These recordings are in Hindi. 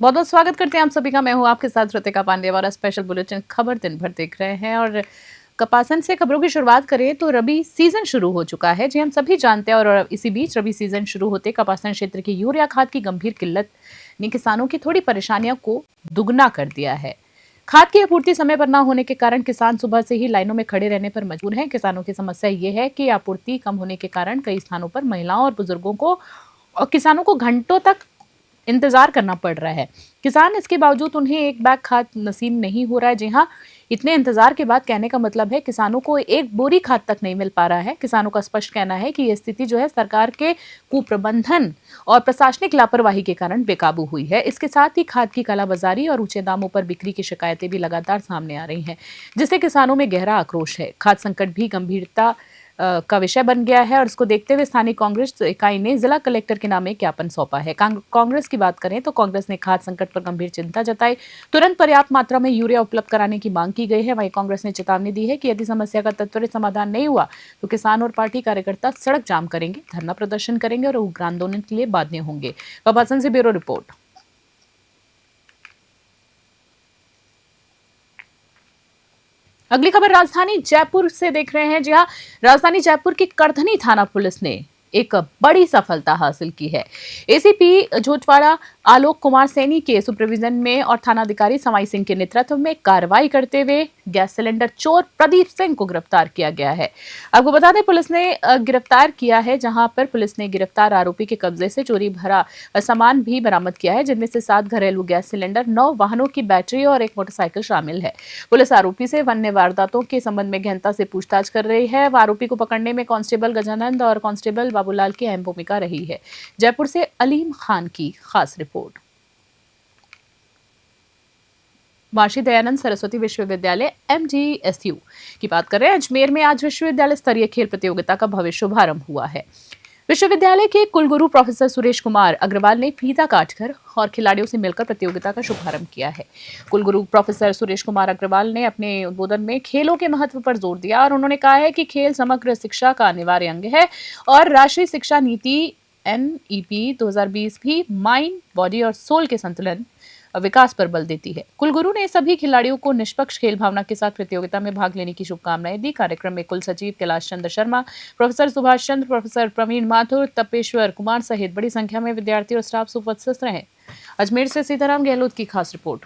बहुत बहुत स्वागत करते हैं आप सभी का। मैं हूं आपके साथ ऋतिका पांडे और स्पेशल बुलेटिन खबर दिन भर देख रहे हैं। और कपासन से खबरों की शुरुआत करें तो रबी सीजन शुरू हो चुका है, जी हम सभी जानते हैं। और इसी बीच रबी सीजन शुरू होते कपासन क्षेत्र की यूरिया खाद की गंभीर किल्लत ने किसानों की थोड़ी परेशानियों को दुगना कर दिया है। खाद की आपूर्ति समय पर न होने के कारण किसान सुबह से ही लाइनों में खड़े रहने पर मजबूर हैं। किसानों की समस्या ये है कि आपूर्ति कम होने के कारण कई स्थानों पर महिलाओं और बुजुर्गों को और किसानों को घंटों तक इंतजार करना पड़ रहा है। किसान इसके बावजूद उन्हें एक बैग खाद नसीब नहीं हो रहा है। जी हाँ, इतने इंतजार के बाद कहने का मतलब है किसानों को एक बोरी खाद तक नहीं मिल पा रहा है। किसानों का स्पष्ट कहना है कि यह स्थिति जो है सरकार के कुप्रबंधन और प्रशासनिक लापरवाही के कारण बेकाबू हुई है। इसके साथ ही खाद की कालाबाजारी और ऊंचे दामों पर बिक्री की शिकायतें भी लगातार सामने आ रही हैं, जिससे किसानों में गहरा आक्रोश है। खाद संकट भी गंभीरता का विषय बन गया है और इसको देखते हुए स्थानीय कांग्रेस इकाई ने जिला कलेक्टर के नाम एक ज्ञापन सौंपा है। कांग्रेस की बात करें तो कांग्रेस ने खाद संकट पर गंभीर चिंता जताई, तुरंत पर्याप्त मात्रा में यूरिया उपलब्ध कराने की मांग की गई है। वहीं कांग्रेस ने चेतावनी दी है कि यदि समस्या का त्वरित समाधान नहीं हुआ तो किसान और पार्टी कार्यकर्ता सड़क जाम करेंगे, धरना प्रदर्शन करेंगे और उग्र आंदोलन के लिए बाध्य होंगे। कपासन से ब्यूरो रिपोर्ट। अगली खबर राजधानी जयपुर से देख रहे हैं। जी हाँ, राजधानी जयपुर की करधनी थाना पुलिस ने एक बड़ी सफलता हासिल की है। एसीपी झोटवाड़ा आलोक कुमार सैनी के सुपरविजन में और थानाधिकारी समाई सिंह के नेतृत्व में कार्रवाई करते हुए गैस सिलेंडर चोर प्रदीप सिंह को गिरफ्तार किया गया है। आपको बता दें पुलिस ने गिरफ्तार किया है, जहां पर पुलिस ने गिरफ्तार आरोपी के कब्जे से चोरी भरा सामान भी बरामद किया है, जिनमें से 7 घरेलू गैस सिलेंडर, 9 वाहनों की बैटरी और एक मोटरसाइकिल शामिल है। पुलिस आरोपी से वन्य वारदातों के संबंध में गहनता से पूछताछ कर रही है। आरोपी को पकड़ने में कांस्टेबल गजानंद और कांस्टेबल बाबूलाल की अहम भूमिका रही है। जयपुर से अलीम खान की खास रिपोर्ट। महर्षि दयानंद सरस्वती विश्वविद्यालय MGSU की बात कर रहे हैं। अजमेर में आज विश्वविद्यालय स्तरीय खेल प्रतियोगिता का भव्य शुभारंभ हुआ है। विश्वविद्यालय के कुलगुरु प्रोफेसर सुरेश कुमार अग्रवाल ने फीता काटकर और खिलाड़ियों से मिलकर प्रतियोगिता का शुभारंभ किया है। कुलगुरु प्रोफेसर सुरेश कुमार अग्रवाल ने अपने उद्बोधन में खेलों के महत्व पर जोर दिया और उन्होंने कहा है कि खेल समग्र शिक्षा का अनिवार्य अंग है और राष्ट्रीय शिक्षा नीति NEP 2020 भी माइंड, बॉडी और सोल के संतुलन विकास पर बल देती है। कुलगुरु ने सभी खिलाड़ियों को निष्पक्ष खेल भावना के साथ प्रतियोगिता में भाग लेने की शुभकामनाएं दी। कार्यक्रम में कुल सचिव कैलाश चंद्र शर्मा, प्रोफेसर सुभाष चंद्र, प्रोफेसर प्रवीण माथुर, तपेश्वर कुमार सहित बड़ी संख्या में विद्यार्थी और स्टाफ उपस्थित रहे। अजमेर से सीताराम गहलोत की खास रिपोर्ट।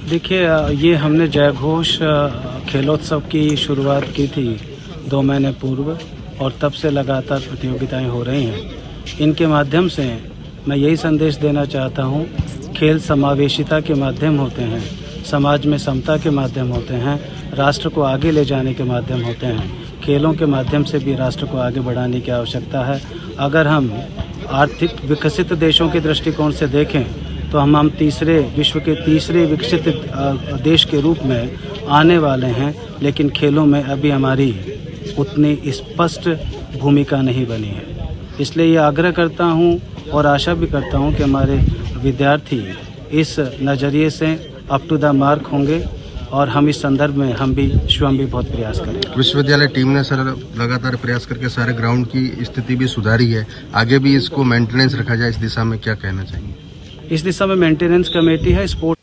देखिए, ये हमने जय घोष खेलोत्सव की शुरुआत की थी 2 महीने पूर्व और तब से लगातार प्रतियोगिताएं हो रही हैं। इनके माध्यम से मैं यही संदेश देना चाहता हूं, खेल समावेशिता के माध्यम होते हैं, समाज में समता के माध्यम होते हैं, राष्ट्र को आगे ले जाने के माध्यम होते हैं। खेलों के माध्यम से भी राष्ट्र को आगे बढ़ाने की आवश्यकता है। अगर हम आर्थिक विकसित देशों के दृष्टिकोण से देखें तो हम विश्व के तीसरे विकसित देश के रूप में आने वाले हैं, लेकिन खेलों में अभी हमारी उतनी स्पष्ट भूमिका नहीं बनी है। इसलिए ये आग्रह करता हूँ और आशा भी करता हूँ कि हमारे विद्यार्थी इस नज़रिए से अप टू द मार्क होंगे और हम इस संदर्भ में हम भी स्वयं भी बहुत प्रयास करेंगे। विश्वविद्यालय टीम ने सर लगातार प्रयास करके सारे ग्राउंड की स्थिति भी सुधारी है, आगे भी इसको मेंटेनेंस रखा जाए, इस दिशा में क्या कहना चाहिए? इस दिशा में मेंटेनेंस कमेटी है, स्पोर्ट।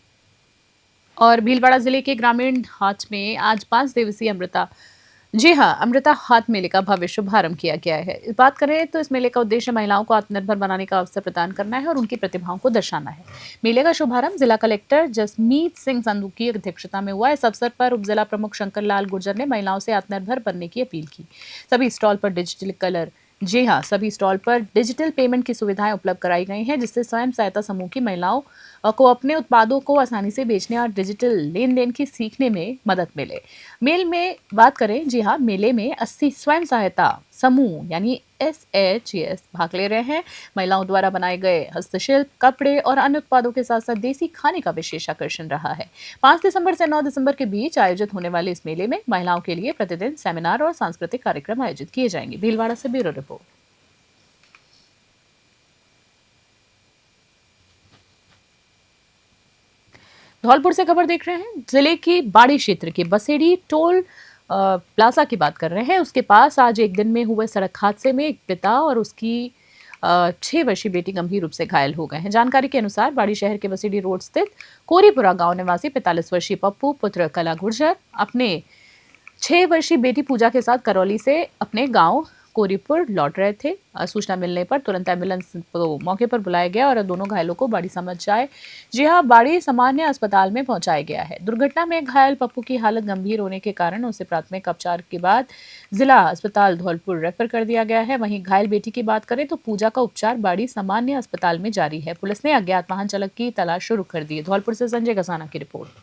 और भीलवाड़ा जिले के ग्रामीण हाट में आज 5 दिवसीय अमृता हाथ मेले का भव्य शुभारंभ किया गया है। इस बात करें तो इस मेले का उद्देश्य महिलाओं को आत्मनिर्भर बनाने का अवसर प्रदान करना है और उनकी प्रतिभाओं को दर्शाना है। मेले का शुभारंभ जिला कलेक्टर जसमीत सिंह संधू की अध्यक्षता में हुआ। इस अवसर पर उप जिला प्रमुख शंकर लाल गुर्जर ने महिलाओं से आत्मनिर्भर बनने की अपील की। सभी स्टॉल पर डिजिटल पेमेंट की सुविधाएं उपलब्ध कराई गई हैं, जिससे स्वयं सहायता समूह की महिलाओं को अपने उत्पादों को आसानी से बेचने और डिजिटल लेन देन की सीखने में मदद मिले। मेले में बात करें, जी हाँ, मेले में 80 स्वयं सहायता समूह यानी SHGs भाग ले रहे हैं। महिलाओं द्वारा बनाए गए हस्तशिल्प, कपड़े और अन्य उत्पादों के साथ साथ देसी खाने का विशेष आकर्षण रहा है। 5 दिसंबर से 9 दिसंबर के बीच आयोजित होने वाले इस मेले में महिलाओं के लिए प्रतिदिन सेमिनार और सांस्कृतिक कार्यक्रम आयोजित किए जाएंगे। भीलवाड़ा से ब्यूरो रिपोर्ट। धौलपुर से खबर देख रहे हैं। जिले की बाड़ी क्षेत्र के बसेड़ी टोल प्लाजा की बात कर रहे हैं, उसके पास आज एक दिन में हुए सड़क हादसे में एक पिता और उसकी 6 वर्षीय बेटी गंभीर रूप से घायल हो गए हैं। जानकारी के अनुसार बाड़ी शहर के बसीडी रोड स्थित कोरीपुरा गांव निवासी 45 वर्षीय पप्पू पुत्र कला गुर्जर अपने 6 वर्षीय बेटी पूजा के साथ करौली से अपने गांव कोरीपुर लौट रहे थे। सूचना मिलने पर तुरंत एम्बुलेंस को मौके पर बुलाया गया और दोनों घायलों को बाड़ी समझाए जी हां बाड़ी सामान्य अस्पताल में पहुंचाया गया है। दुर्घटना में घायल पप्पू की हालत गंभीर होने के कारण उसे प्राथमिक उपचार के बाद जिला अस्पताल धौलपुर रेफर कर दिया गया है। वहीं घायल बेटी की बात करें तो पूजा का उपचार बाड़ी सामान्य अस्पताल में जारी है। पुलिस ने अज्ञात वाहन चालक की तलाश शुरू कर दी है। धौलपुर से संजय कसाना की रिपोर्ट।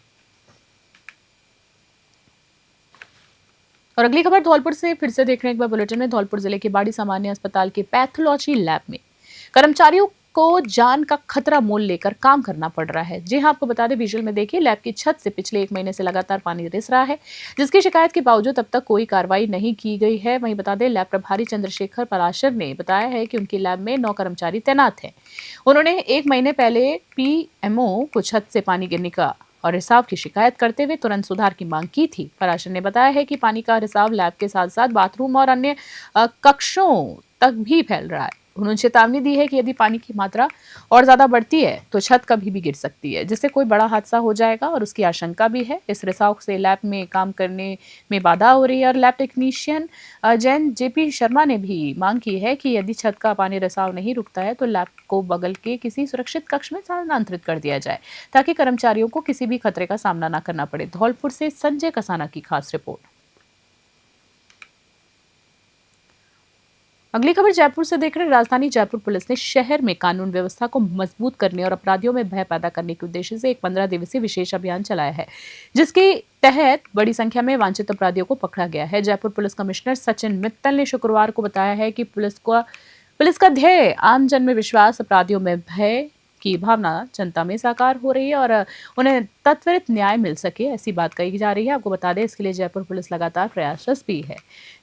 और अगली खबर धौलपुर से फिर से देख रहे हैं एक बार बुलेटिन में। धौलपुर जिले के बाड़ी सामान्य अस्पताल के पैथोलॉजी लैब में कर्मचारियों को जान का खतरा मोल लेकर काम करना पड़ रहा है। जी हां, आपको बता दें, विजुअल में देखिए, लैब की छत से पिछले 1 महीने से लगातार पानी रिस रहा है, जिसकी शिकायत के बावजूद अब तक कोई कार्रवाई नहीं की गई है। वहीं बता दें, लैब प्रभारी चंद्रशेखर पराशर ने बताया है कि उनकी लैब में 9 कर्मचारी तैनात हैं। उन्होंने 1 महीने पहले पीएमओ को छत से पानी गिरने का और रिसाव की शिकायत करते हुए तुरंत सुधार की मांग की थी। पराशर ने बताया है कि पानी का रिसाव लैब के साथ साथ बाथरूम और अन्य कक्षों तक भी फैल रहा है। उन्होंने चेतावनी दी है कि यदि पानी की मात्रा और ज्यादा बढ़ती है तो छत कभी भी गिर सकती है, जिससे कोई बड़ा हादसा हो जाएगा और उसकी आशंका भी है। इस रिसाव से लैब में काम करने में बाधा हो रही है और lab technician Jain JP Sharma ने भी मांग की है कि यदि छत का पानी रिसाव नहीं रुकता है तो लैब को बगल के किसी सुरक्षित कक्ष में स्थानांतरित कर दिया जाए, ताकि कर्मचारियों को किसी भी खतरे का सामना न करना पड़े। धौलपुर से संजय कसाना की खास रिपोर्ट। अगली खबर जयपुर से देख रहे हैं। राजधानी जयपुर पुलिस ने शहर में कानून व्यवस्था को मजबूत करने और अपराधियों में भय पैदा करने के उद्देश्य से एक 15 दिवसीय विशेष अभियान चलाया है, जिसके तहत बड़ी संख्या में वांछित अपराधियों को पकड़ा गया है। जयपुर पुलिस कमिश्नर सचिन मित्तल ने शुक्रवार को बताया है कि पुलिस का ध्येय आम जन में विश्वास, अपराधियों में भय की भावना जनता में साकार हो रही है और उन्हें त्वरित न्याय मिल सके, ऐसी बात कही जा रही है। आपको बता दें, इसके लिए जयपुर पुलिस लगातार प्रयासरत भी है।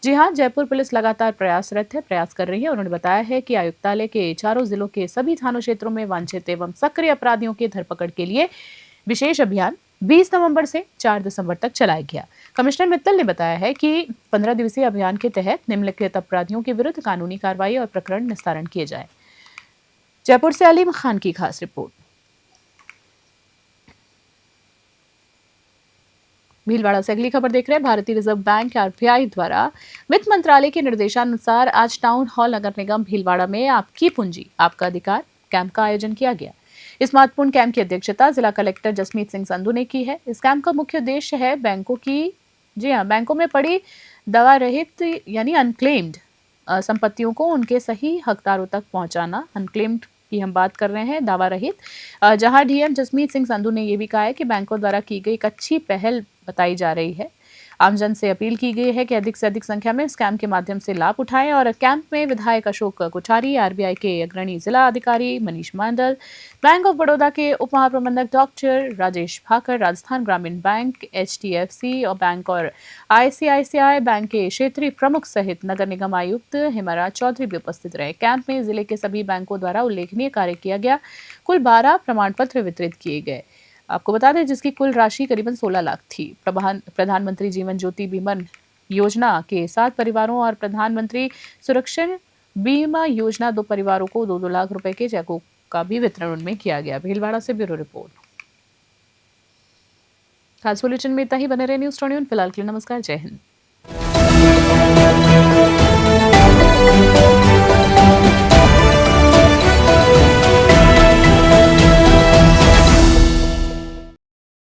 जी हां, जयपुर पुलिस लगातार प्रयास कर रही है। उन्होंने बताया है कि आयुक्तालय के चारों जिलों के सभी थानों क्षेत्रों में वांछित एवं सक्रिय अपराधियों की धरपकड़ के लिए विशेष अभियान 20 नवंबर से 4 दिसंबर तक चलाया गया। कमिश्नर मित्तल ने बताया है कि 15 दिवसीय अभियान के तहत निम्नलिखित अपराधियों के विरुद्ध कानूनी कार्रवाई और प्रकरण निस्तारण किए जाए। जयपुर से अलीम खान की खास रिपोर्ट। भीलवाड़ा से अगली खबर देख रहे हैं। भारतीय रिजर्व बैंक आरबीआई द्वारा वित्त मंत्रालय के निर्देशानुसार आज टाउन हॉल नगर निगम भीलवाड़ा में आपकी पूंजी आपका अधिकार कैंप का आयोजन किया गया। इस महत्वपूर्ण कैंप की अध्यक्षता जिला कलेक्टर जसमीत सिंह संधू ने की है। इस कैंप का मुख्य उद्देश्य है बैंकों में पड़ी दवा रहित यानी अनक्लेम्ड संपत्तियों को उनके सही हकदारों तक पहुंचाना। अनक्लेम्ड की हम बात कर रहे हैं, दावा रहित, जहां डीएम जसमीत सिंह संधू ने यह भी कहा है कि बैंकों द्वारा की गई एक अच्छी पहल बताई जा रही है। आमजन से अपील की गई है कि अधिक से अधिक संख्या में इस कैंप के माध्यम से लाभ उठाएं और कैंप में विधायक अशोक कोठारी, आरबीआई के अग्रणी जिला अधिकारी मनीष मांडल, बैंक ऑफ बड़ौदा के उप महाप्रबंधक डॉक्टर राजेश भाकर, राजस्थान ग्रामीण बैंक, एचडीएफसी और बैंक और आईसीआईसीआई बैंक के क्षेत्रीय प्रमुख सहित नगर निगम आयुक्त हेमराज चौधरी भी उपस्थित रहे। कैंप में जिले के सभी बैंकों द्वारा उल्लेखनीय कार्य किया गया। कुल 12 प्रमाण पत्र वितरित किए गए। आपको बता दें, जिसकी कुल राशि करीबन 16 लाख थी। प्रधानमंत्री जीवन ज्योति बीमा योजना के 7 परिवारों और प्रधानमंत्री सुरक्षा बीमा योजना 2 परिवारों को 2-2 लाख रुपए के चेकों का भी वितरण उनमें किया गया। भीलवाड़ा से ब्यूरो रिपोर्ट। खास बुलेटिन में इतना ही। बने रहे न्यूज़ 21। फिलहाल के लिए नमस्कार, जय हिंद।